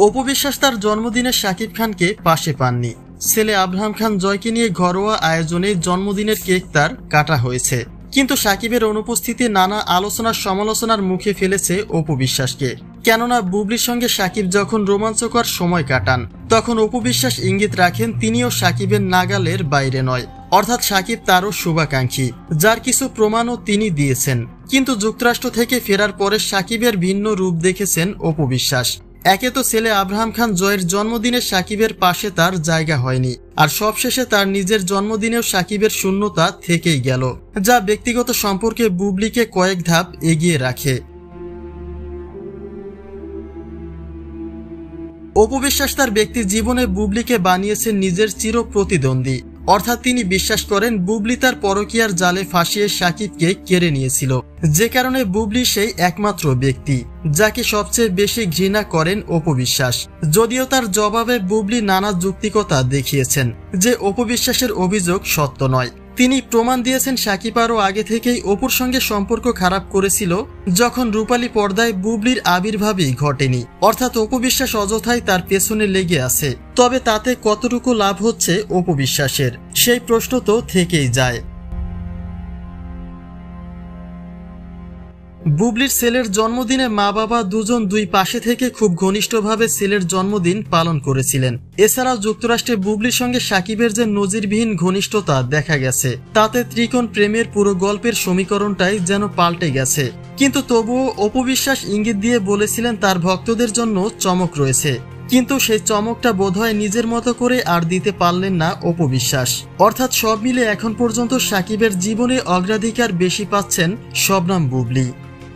অপু বিশ্বাস তার জন্মদিনে শাকিব খানকে পাশে পাননি। ছেলে আব্রাহাম খান জয়কে নিয়ে ঘরোয়া আয়োজনে জন্মদিনের কেক তার কাটা হয়েছে, কিন্তু শাকিবের অনুপস্থিতি নানা আলোচনা সমালোচনার মুখে ফেলেছে অপু বিশ্বাসকে। কেননা বুবলির সঙ্গে শাকিব যখন রোমাঞ্চকর সময় কাটান, তখন অপু বিশ্বাস ইঙ্গিত রাখেন তিনিও শাকিবের নাগালের বাইরে নয়, অর্থাৎ শাকিব তারও শুভাকাঙ্ক্ষী, যার কিছু প্রমাণও তিনি দিয়েছেন। কিন্তু যুক্তরাষ্ট্র থেকে ফেরার পরে শাকিবের ভিন্ন রূপ দেখেছেন অপু বিশ্বাস। একে তো ছেলে আব্রাহাম খান জয়ের জন্মদিনে শাকিবের পাশে তার জায়গা হয়নি, আর সবশেষে তার নিজের জন্মদিনেও শাকিবের শূন্যতা থেকেই গেল, যা ব্যক্তিগত সম্পর্কে বুবলিকে কয়েক ধাপ এগিয়ে রাখে। অপু বিশ্বাস তার ব্যক্তি জীবনে বুবলিকে বানিয়েছেন নিজের চির প্রতিদ্বন্দ্বী, অর্থাৎ তিনি বিশ্বাস করেন বুবলি তার পরকীয়ার জালে ফাঁসিয়ে শাকিবকে কেড়ে নিয়েছিল, যে কারণে বুবলি সেই একমাত্র ব্যক্তি যাকে সবচেয়ে বেশি ঘৃণা করেন অপু বিশ্বাস। যদিও তার জবাবে বুবলি নানা যুক্তিকতা দেখিয়েছেন যে অপু বিশ্বাসের অভিযোগ সত্য নয়। তিনি প্রমাণ দিয়েছেন শাকিব আরও আগে থেকেই অপুর সঙ্গে সম্পর্ক খারাপ করেছিল, যখন রূপালী পর্দায় বুবলির আবির্ভাবই ঘটেনি, অর্থাৎ অপু বিশ্বাস অযথাই তার পেছনে লেগে আছে। তবে তাতে কতটুকু লাভ হচ্ছে অপু বিশ্বাসের, সেই প্রশ্ন তো থেকেই যায়। বুবলির ছেলের জন্মদিনে মা বাবা দুজন দুই পাশে থেকে খুব ঘনিষ্ঠভাবে ছেলের জন্মদিন পালন করেছিলেন। এছাড়াও যুক্তরাষ্ট্রে বুবলির সঙ্গে শাকিবের যে নজিরবিহীন ঘনিষ্ঠতা দেখা গেছে, তাতে ত্রিকোণ প্রেমের পুরো গল্পের সমীকরণটাই যেন পাল্টে গেছে। কিন্তু তবুও অপু বিশ্বাস ইঙ্গিত দিয়ে বলেছিলেন তার ভক্তদের জন্য চমক রয়েছে, কিন্তু সেই চমকটা বোধহয় নিজের মতো করে আর দিতে পারলেন না অপু বিশ্বাস। অর্থাৎ সব মিলে এখন পর্যন্ত শাকিবের জীবনে অগ্রাধিকার বেশি পাচ্ছেন শবনম বুবলি।